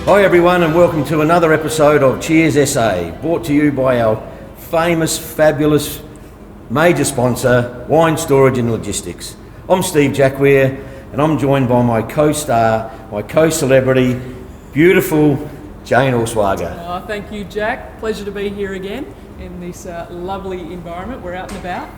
Hi everyone and welcome to another episode of Cheers SA, brought to you by our famous, fabulous, major sponsor, Wine Storage and Logistics. I'm Steve Jacquier and I'm joined by my co-star, my co-celebrity, beautiful Jane Altschwager. Oh, thank you, Jack. Pleasure to be here again in this lovely environment. We're out and about.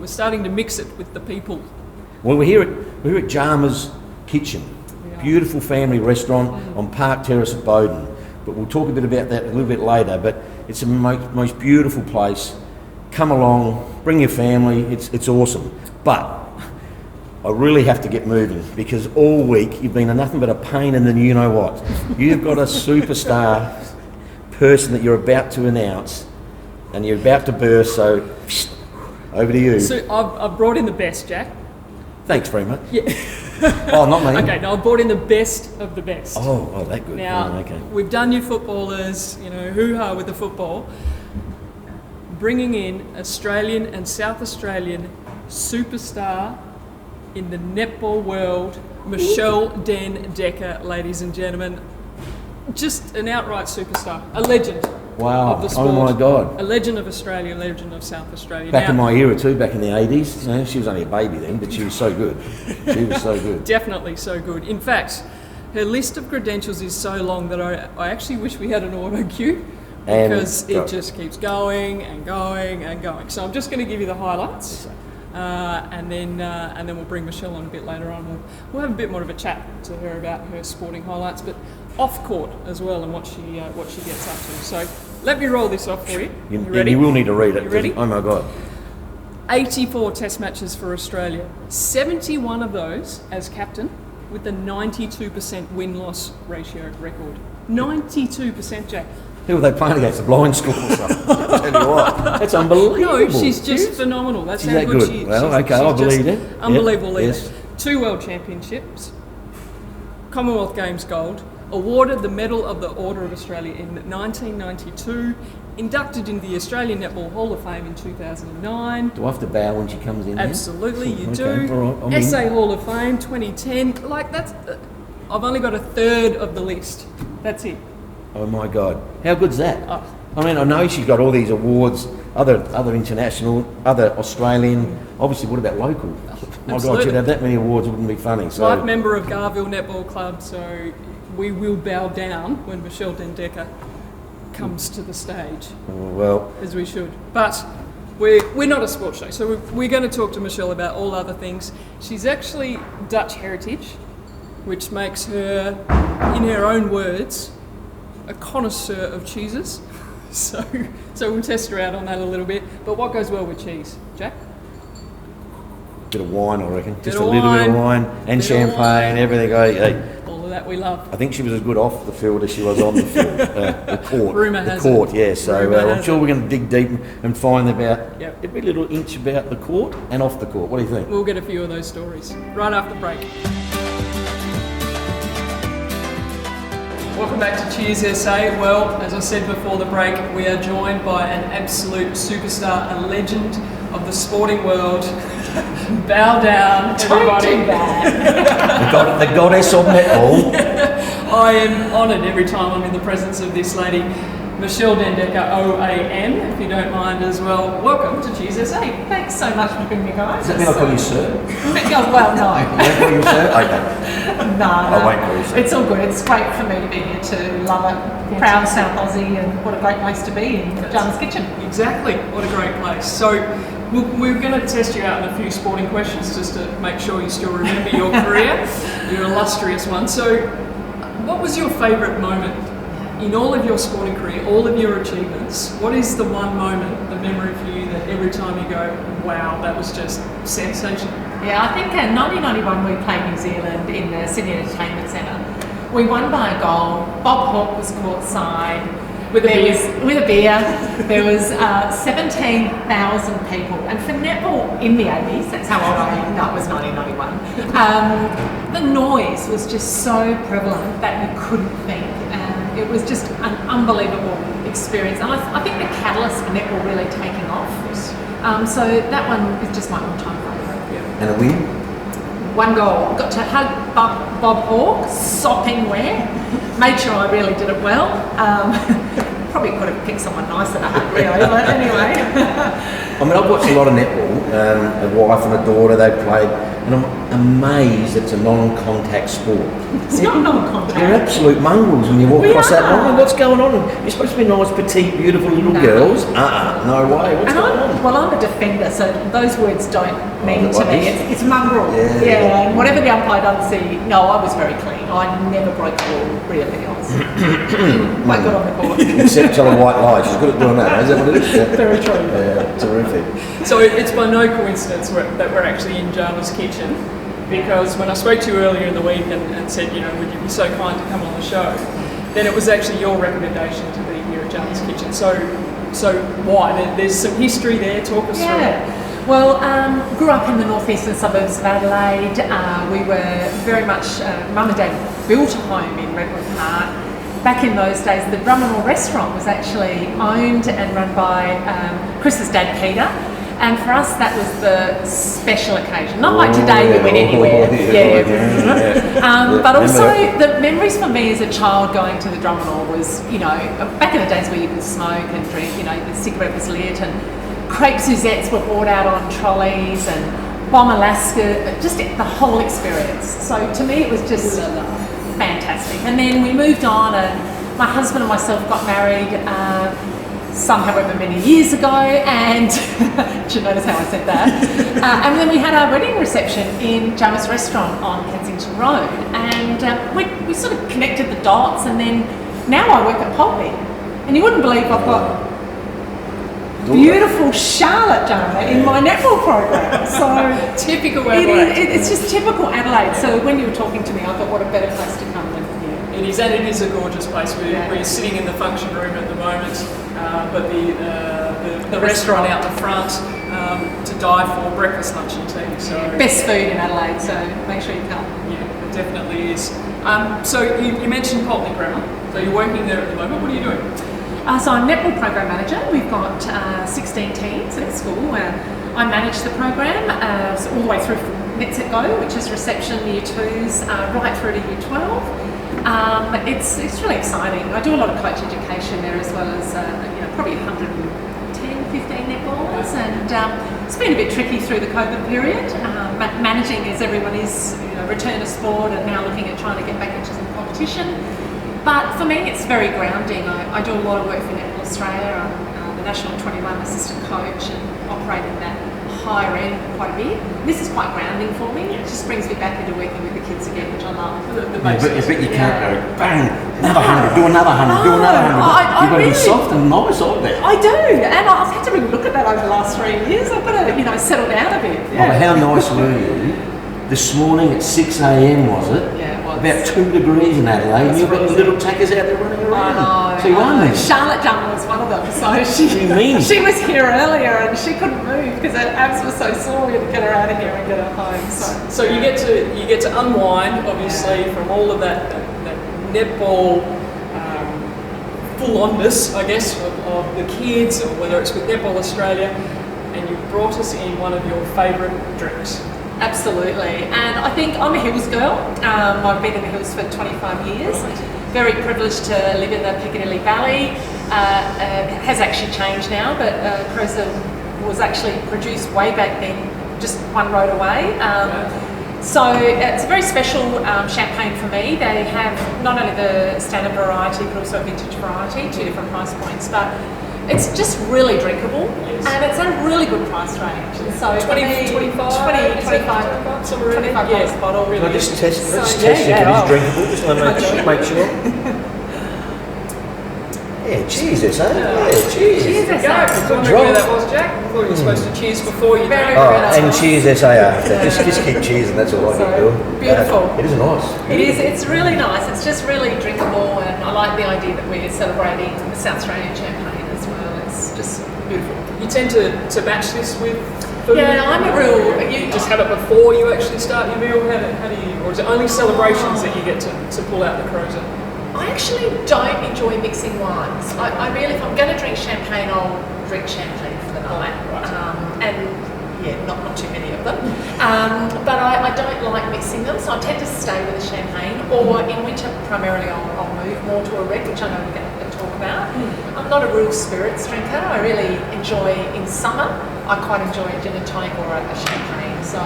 We're starting to mix it with the people. Well, we're here at Jarmer's Kitchen. Beautiful family restaurant on Park Terrace at Bowden. But we'll talk a bit about that a little bit later. But it's a most beautiful place. Come along, bring your family. It's awesome. But I really have to get moving because all week you've been nothing but a pain in the you know what. You've got a superstar person that you're about to announce and you're about to burst. So over to you. So I've brought in the best, Jack. Thanks very much. Yeah. Oh, not me. Okay, no, I've brought in the best of the best. Oh, that good. Now, okay. We've done your footballers, hoo-ha with the football. Bringing in Australian and South Australian superstar in the netball world, Michelle Dekker, ladies and gentlemen. Just an outright superstar, a legend. Wow. Of the sport. Oh my God. A legend of Australia, a legend of South Australia. Back in my era too, back in the 80s. She was only a baby then, but she was so good. She was so good. Definitely so good. In fact, her list of credentials is so long that I actually wish we had an auto cue because it just keeps going and going and going. So I'm just going to give you the highlights. And then we'll bring Michelle on a bit later on. We'll have a bit more of a chat to her about her sporting highlights, but off court as well and what she gets up to. So let me roll this off for you. You ready? You will need to read it. You ready? Oh my God. 84 Test matches for Australia. 71 of those as captain with a 92% win-loss ratio record. 92%, Jack. Who were they playing against? The blind schools? I'll tell you what. That's unbelievable. No, she's just phenomenal. That's how good she is. Well, okay, I believe it. Unbelievable leader. Yes. 2 World Championships, Commonwealth Games gold, awarded the Medal of the Order of Australia in 1992, inducted into the Australian Netball Hall of Fame in 2009. Do I have to bow when she comes in? Absolutely, you okay, do. All right, SA Hall of Fame 2010. Like that's, I've only got a third of the list. That's it. Oh my God, how good's that? Oh. I mean, I know she's got all these awards, other international, other Australian. Obviously, what about local? My God, she'd have that many awards, it wouldn't be funny. So, like member of Garville Netball Club, so we will bow down when Michelle Dekker comes to the stage. Well, as we should. But we're not a sports show, so we're going to talk to Michelle about all other things. She's actually Dutch heritage, which makes her, in her own words, a connoisseur of cheeses. So we'll test her out on that a little bit. But what goes well with cheese, Jack? Bit of wine, I reckon. Just a of little bit of wine and bit champagne, everything. All of that we love. I think she was as good off the field as she was on the field. The court. Rumour has the court, it. yeah. So I'm sure we're going to dig deep and find about every little inch about the court and off the court. What do you think? We'll get a few of those stories right after break. Welcome back to Cheers SA. Well, as I said before the break, we are joined by an absolute superstar, a legend of the sporting world. Bow down, everybody. The goddess of netball. I am honoured every time I'm in the presence of this lady, Michelle Dekker, OAM, if you don't mind as well. Welcome to Cheers SA. Thanks so much for having me, guys. Does that mean I call you sir? Well, no. You don't call you sir? Okay. No. I won't call you sir. It's all good. It's great for me to be here to love it. Proud South Aussie, and what a great place to be in Jarmer's Kitchen. Exactly. What a great place. So we're going to test you out in a few sporting questions just to make sure you still remember your career, your illustrious one. So what was your favourite moment in all of your sporting career, all of your achievements? What is the one moment, the memory for you that every time you go, wow, that was just sensational? Yeah, I think in 1991 we played New Zealand in the Sydney Entertainment Centre. We won by a goal. Bob Hawke was courtside. With a beer. There was 17,000 people. And for netball in the 80s, that's how old I am, that was 1991, the noise was just so prevalent that you couldn't think. And it was just an unbelievable experience. And I think the catalyst for netball really taking off. So that one is just my all-time favourite. Yeah. And a win? One goal. Got to hug Bob Hawke, sopping wet. made sure I really did it well. Probably could have picked someone nicer to hug, really, but anyway. I mean, I've watched a lot of netball. A wife and a daughter, they played, and I'm amazed it's a non-contact sport. It's not non-contact. They're absolute mongrels when you walk across that line. What's going on? You're supposed to be nice, petite, beautiful little girls. No way. What's going on? Well, I'm a defender, so those words don't mean to me. It's mongrel. Yeah. And whatever the umpire doesn't see, no, I was very clean. I never broke the ball, really. I was quite good on the court. Except telling white lies. She's good at doing that. Is that what it is? Yeah. Very true. Yeah, terrific. So it's by no coincidence that we're actually in Jarmer's kitchen, because when I spoke to you earlier in the week and said, would you be so kind to come on the show, then it was actually your recommendation to be here at Jarmer's kitchen. So why? There's some history there. Talk us through. Well, grew up in the northeastern suburbs of Adelaide. We were very much, Mum and Dad built a home in Redwood Park. Back in those days, the Drummond restaurant was actually owned and run by Chris's dad, Peter. And for us, that was the special occasion. Not like today, we went anywhere. But also, the memories for me as a child going to the Drummond was, back in the days where you could smoke and drink, the cigarette was lit, and crepe Suzettes were brought out on trolleys, and Bomb Alaska, just the whole experience. So to me, it was just fantastic. And then we moved on, and my husband and myself got married some however many years ago, and do you notice how I said that? And then we had our wedding reception in Jarmer's restaurant on Kensington Road, and we sort of connected the dots, and then now I work at Pulpy, and you wouldn't believe I've got beautiful Charlotte Jarmer in my netball program. So typical Adelaide. It's just typical Adelaide. So when you were talking to me, I thought, what a better place to come than here. It is, and it is a gorgeous place. We're sitting in the function room at the moment, but the restaurant out the front to die for, breakfast, lunch and tea. So best food in Adelaide, so make sure you come. Yeah, it definitely is. So you mentioned Pulteney Grammar, so you're working there at the moment. What are you doing? So I'm Netball Program Manager. We've got 16 teams at school. I manage the program so all the way through from Nets at Go, which is reception, year 2s, right through to year 12. It's really exciting. I do a lot of coach education there, as well as probably 110, 15 netballers, and it's been a bit tricky through the COVID period, managing as everyone is return to sport and now looking at trying to get back into some competition. But for me, it's very grounding. I do a lot of work for Netball Australia. I'm the National 21 assistant coach and operating that higher end quite a bit. This is quite grounding for me. It just brings me back into working with the kids again, which I love. But you can't go, bang, another 100, do another 100, do another 100. You've got to be soft and nice, aren't they? I do, and I've had to really look at that over the last 3 years. I've got to settle down a bit. Yeah. Oh, but how nice were you? This morning at 6 a.m, was it? Yeah, it was. About 2 degrees in Adelaide, and you've got the little tackers out there running around. I know. So you are me. Charlotte Jarmer was one of them. So she was here earlier and she couldn't move because her abs were so sore. We had to get her out of here and get her home. So you get to unwind, obviously, from all of that netball full-onness, I guess, of the kids, or whether it's with Netball Australia, and you brought us in one of your favourite drinks. Absolutely, and I think I'm a Hills girl. I've been in the Hills for 25 years. Very privileged to live in the Piccadilly Valley. It has actually changed now, but Croser was actually produced way back then, just one road away. So it's a very special champagne for me. They have not only the standard variety, but also a vintage variety, 2 different price points. But it's just really drinkable, and it's at a really good price range. And so 25 bottle. Can I just test it? If it is drinkable, just want to make sure. Yeah, cheers, eh? Yeah, cheers. Cheers, I was wondering where that was, Jack. I thought you were supposed to cheers before you drank. And cheers SA after. Just keep cheersing, that's all I can do. Beautiful. It is nice. It is, it's really nice. It's just really drinkable, and I like the idea that we're celebrating the South Australian champagne as well. It's just beautiful. You tend to match this with food? Yeah, I'm a real... You just have it before you actually start your meal? How do you... Or is it only celebrations that you get to pull out the Croser? I actually don't enjoy mixing wines. I really, if I'm going to drink champagne, I'll drink champagne for the night. Right. And not too many of them. But I don't like mixing them, so I tend to stay with the champagne, or in winter primarily I'll move more to a red, which I know we're going to talk about. I'm not a real spirits drinker. I really enjoy, in summer, I quite enjoy a gin and tonic or a champagne, so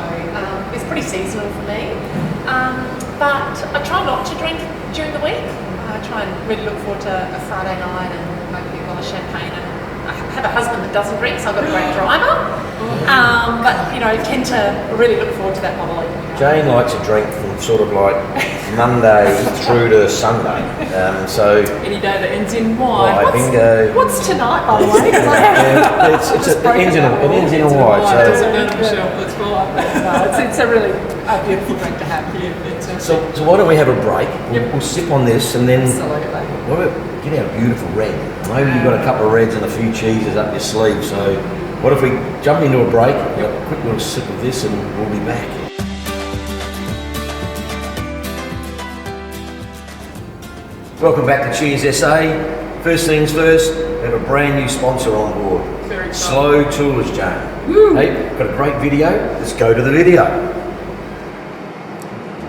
it's pretty seasonal for me. But I try not to drink during the week. I try and really look forward to a Friday night and maybe a glass of champagne. And I have a husband that doesn't drink, so I've got a great driver. But I tend to really look forward to that bubbly. Jane likes a drink from sort of like Monday through to Sunday. So any day that ends in wine. bingo. What's tonight, by the way? It ends in a white. Doesn't matter, Michelle. That's fine. No, it's a really beautiful drink to have. So why don't we have a break? We'll sip on this and then Absolutely. get our beautiful red. Maybe you've got a couple of reds and a few cheeses up your sleeve. So what if we jump into a break, have a quick little sip of this, and we'll be back. Welcome back to Cheers SA. First things first, we have a brand new sponsor on board. Very exciting. Slow Tours, Jane. Hey, got a great video. Let's go to the video.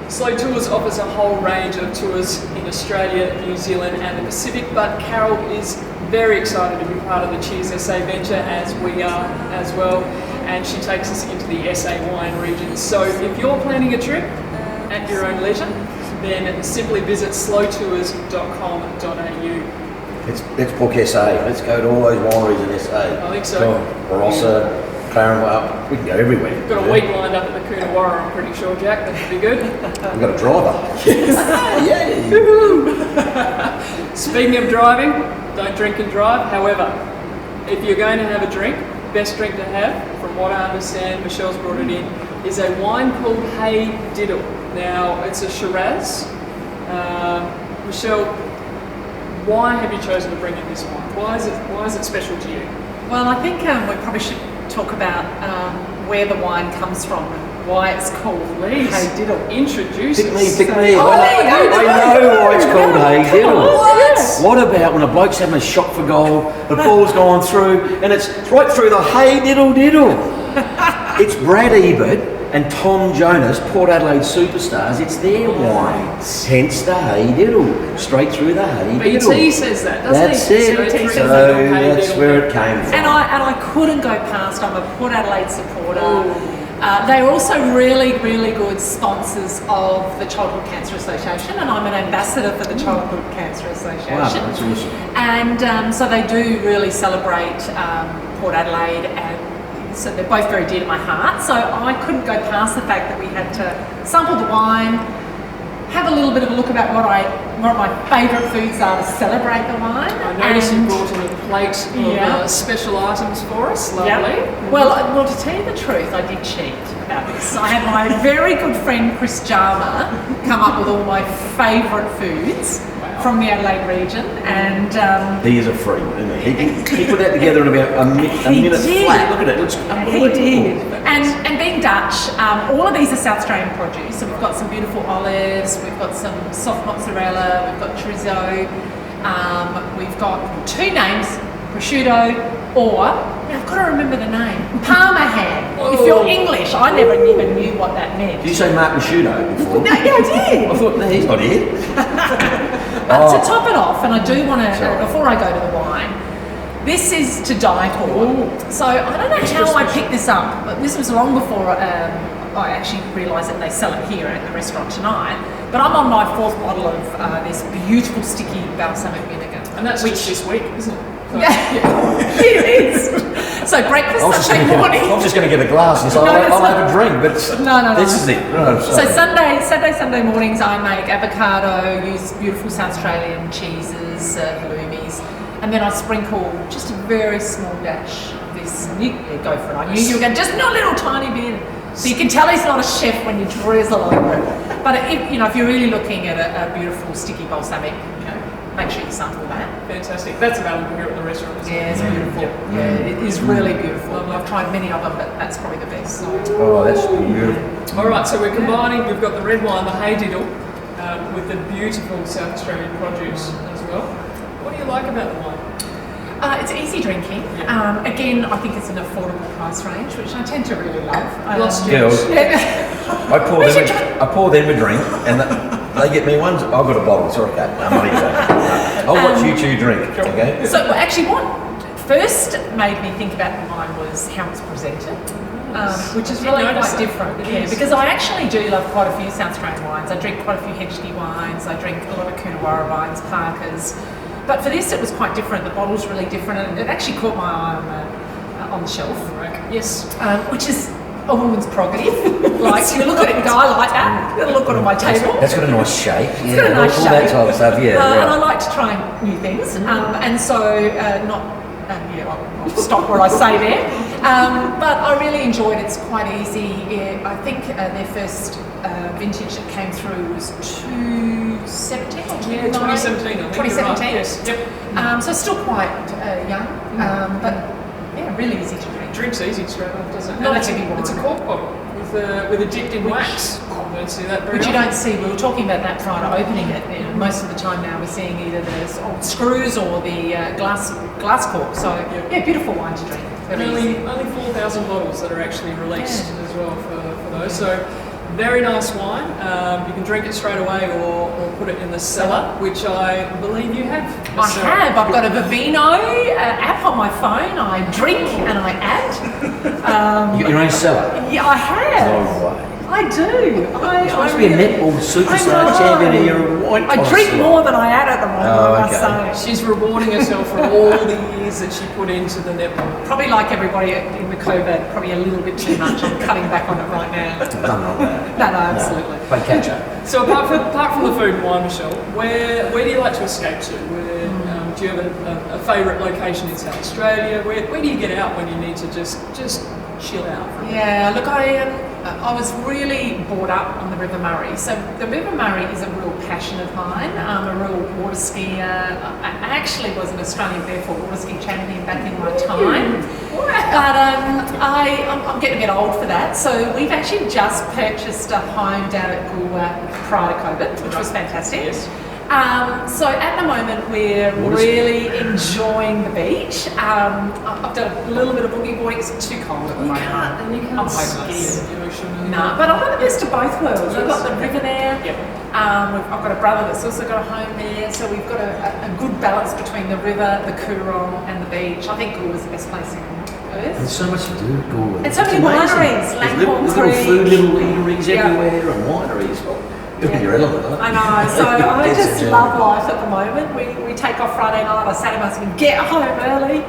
Slow Tours offers a whole range of tours in Australia, New Zealand and the Pacific, but Carol is very excited to be part of the Cheers SA venture, as we are as well, and she takes us into the SA wine region. So if you're planning a trip at your own leisure, then simply visit slowtours.com.au. Let's book SA. Let's go to all those wineries in SA. I think so. Barossa, Clarenwell, we can go everywhere. Got a week lined up at the Coonawarra, I'm pretty sure, Jack. That should be good. We've got a driver. Yay! Speaking of driving, don't drink and drive. However, if you're going to have a drink, best drink to have, from what I understand, Michelle's brought it in, is a wine called Hey Diddle. Now, it's a Shiraz. Michelle, why have you chosen to bring in this wine? Why is it special to you? Well, I think we probably should talk about where the wine comes from and why it's called Hey Diddle. Introduce Pick us. me. Oh, I know why it's called Hey Diddle. What? What about when a bloke's having a shot for goal, the ball's gone through, and it's right through the Hey Diddle Diddle? It's Brad Ebert and Tom Jonas, Port Adelaide superstars. It's their wine. Hence the Hey Diddle. Straight through the Hey Diddle. BT says that, doesn't That's he? it. So that's where it came from. And I couldn't go past. I'm a Port Adelaide supporter. They're also really, really good sponsors of the Childhood Cancer Association, and I'm an ambassador for the Childhood Cancer Association. Wow, that's awesome. And so they do really celebrate Port Adelaide, and so they're both very dear to my heart. So I couldn't go past the fact that we had to sample the wine, have a little bit of a look about what my favourite foods are to celebrate the wine. I noticed you brought in a plate of special items for us. Lovely. Yeah. Well, to tell you the truth, I did cheat about this. I had my very good friend Chris Jarmer come up with all my favourite foods from the Adelaide region, and he is a freak, isn't he? He put that together in about a minute flat. Look at it, it's unbelievable. He did. And being Dutch, all of these are South Australian produce. So we've got some beautiful olives, we've got some soft mozzarella, we've got chorizo, we've got two names, prosciutto, or, I've got to remember the name, Parma ham. If you're English, I never even knew what that meant. Did you say Mark Prosciutto before? No, yeah, I did. I thought, no, he's not here. But to top it off, and I do want to, before I go to the wine, this is to die for. So I don't know how I picked this up, but this was long before I actually realised that they sell it here at the restaurant tonight. But I'm on my fourth bottle of this beautiful sticky balsamic vinegar. And that's just this week, isn't it? Yeah, it is. So breakfast Sunday morning. I was just going to get a glass and say, I'll have a drink, but no. This is it. No, so Sunday mornings I make avocado, use beautiful South Australian cheeses, halloumis, and then I sprinkle just a very small dash of this. You go for it. I knew you were going just not a little tiny bit. So you can tell he's not a chef when you drizzle over it. But if you're really looking at a beautiful sticky balsamic, make sure you sample that. Fantastic. That's available here at the restaurant. Yeah, it's beautiful. Yeah, it is really beautiful. I've tried many of them, but that's probably the best. Oh, that's beautiful. All right, so we're combining. We've got the red wine, the Hey Diddle, with the beautiful South Australian produce as well. What do you like about the wine? It's easy drinking. Again, I think it's an affordable price range, which I tend to really love. Girls, I pour them a drink, and they get me one. I've got a bottle. It's okay. I'm not even. I'll watch you two drink. Okay. So actually, what first made me think about the wine was how it's presented. Which is really quite different, because I actually do love quite a few South Australian wines. I drink quite a few Hedgeby wines, I drink a lot of Coonawarra wines, Parkers. But for this, it was quite different. The bottle's really different, and it actually caught my eye on the shelf. Yes. Which is a woman's prerogative. Like, you look at it and go, I like that. I'm going to look at it on my table. That's got a nice shape. It's got a nice shape. All that type of stuff, And I like to try new things. And so, I'll stop where I say there. But I really enjoyed it. It's quite easy. I think their first vintage that came through was 2017 or 2019? 2017. 2017. Right. Yes. Yep. So still quite young, but really easy to drink. Drinks easy straight off, doesn't it? Not a heavy wine. It's a cork bottle with a dipped in wax. I don't see that very Which you often. don't see. We were talking about that prior to opening it. Most of the time now we're seeing either the old screws or the glass cork. So beautiful wine to drink. Only 4,000 bottles that are actually released as well for those. So very nice wine. You can drink it straight away or put it in the cellar, which I believe you have. I have. I've got a Vivino app on my phone. I drink and I add. You got your own cellar? Yeah, I have. No way. I do. You're supposed to be a netball superstar champion and you're a wine I drink more than I add at the moment, I must say. She's rewarding herself for all the years that she put into the netball. Probably like everybody in the COVID, probably a little bit too much. I'm cutting back on it right now. Nothing wrong with that. No, absolutely. Play catch up. So apart from the food and wine, Michelle, where do you like to escape to? Do you have a favourite location in South Australia? Where do you get out when you need to just chill out? Yeah, look, I was really brought up on the River Murray. So the River Murray is a real passion of mine. I'm a real water skier. I actually was an Australian barefoot water ski champion back in my time. But I'm getting a bit old for that. So we've actually just purchased a home down at Goolwa prior to COVID, which was fantastic. Yes. So at the moment we're really enjoying the beach. I've done a little bit of boogie boarding. It's too cold at the moment. You can't ski in the ocean. No, but I've got the best of both worlds. I've got the river there. Yep. I've got a brother that's also got a home there. So we've got a good balance between the river, the Coorong and the beach. I think Goolwa's the best place in Perth. There's so much to do at Goolwa. And so many wineries. There's little food, little eateries everywhere and wineries. You're in your element, aren't you? I know, so I just love life at the moment. We take off Friday night, I Saturday night, so we get home early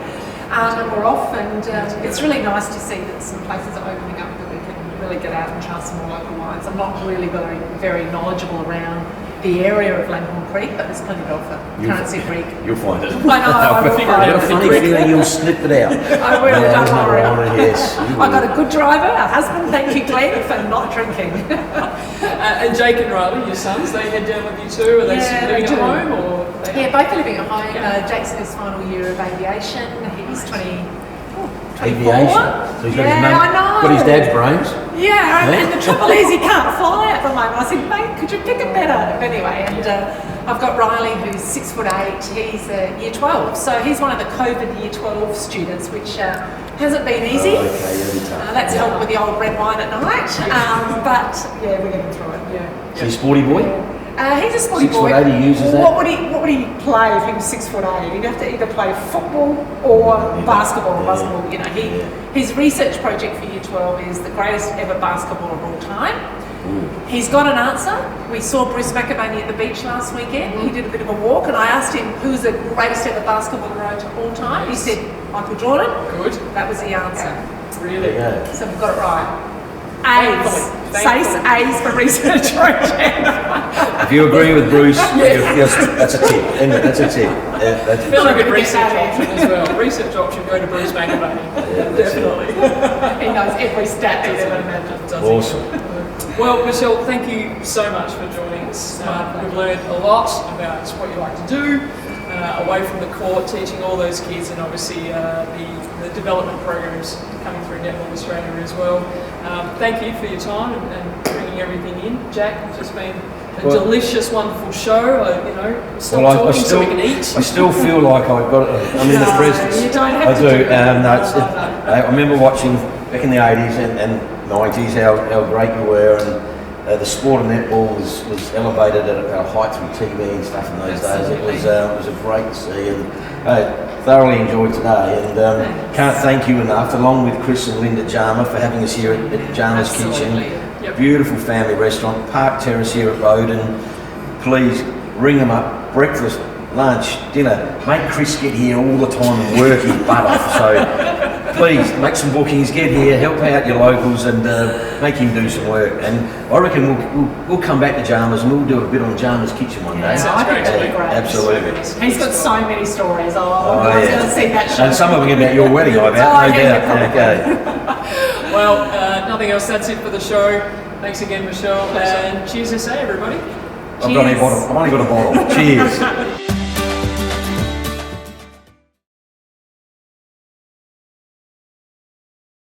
and we're off, and it's really nice to see that some places are opening up that we can really get out and try some more local wines. I'm not really very knowledgeable around the area of Langhorne Creek, but there's plenty to offer. Currency Creek. You'll find it. I know, I will find I've got a funny feeling you'll snip it out. I will, don't worry. Yes, I've got a good driver, a husband, thank you Glenn, for not drinking. And Jake and Riley, your sons, they head down with you too? Are they living at home? Or both are living at home. Jake's in his final year of aviation. He's 24. Aviation. So he's got his I know. Got his dad's brains. Yeah, and the trouble is he can't fly at the moment. I said, mate, could you pick it better? Anyway, and I've got Riley, who's 6'8". He's year 12, so he's one of the COVID year 12 students, which hasn't been easy. That's helped with the old red wine at night. But yeah, we're getting through it. Yeah. So he's a sporty boy. He's a sporty boy. 6'8", he uses that. What would he play if he was 6'8"? He'd have to either play football or basketball. Basketball, you know. His research project for Year 12 is the greatest ever basketball of all time. He's got an answer. We saw Bruce McAvaney at the beach last weekend. He did a bit of a walk, and I asked him who's the greatest ever basketballer of all time. He said Michael Jordan. Good. That was the answer. Really? So we've got it right. A's. Say A's for research project. If you agree with Bruce, that's a tip. That's a tip. That's I feel like a research option as well. Research option, go to Bruce McAvaney. Definitely. He knows every stat you'd ever imagine. Awesome. Well, Michelle, thank you so much for joining us. We've learned a lot about what you like to do away from the court, teaching all those kids, and obviously the development programs coming through Netball Australia as well. Thank you for your time and bringing everything in. Jack, it's just been a delicious, wonderful show. Stop talking so we can eat. I still feel like I'm in the presence. You don't have I to do. do that. I remember watching back in the 80s and 90s how great you were, and the sport of netball was elevated at a height through TV and stuff in those days. It was a great to see, and I thoroughly enjoyed today, and can't thank you enough, along with Chris and Linda Jarmer, for having us here at Jarmer's Kitchen. Yep. Beautiful family restaurant, Park Terrace here at Bowden. Please ring them up, breakfast, lunch, dinner. Make Chris get here all the time and work his butt off. So please make some bookings, get here, help out your locals, and make him do some work. And I reckon we'll come back to Jarmer's and we'll do a bit on Jarmer's Kitchen one day. I think it'll be great. Absolutely. He's got so many stories. I'm going to see that show. And some of them about your wedding, I bet, no doubt. Okay. Well, nothing else. That's it for the show. Thanks again, Michelle, and cheers SA, everybody. I've only got a bottle. Cheers.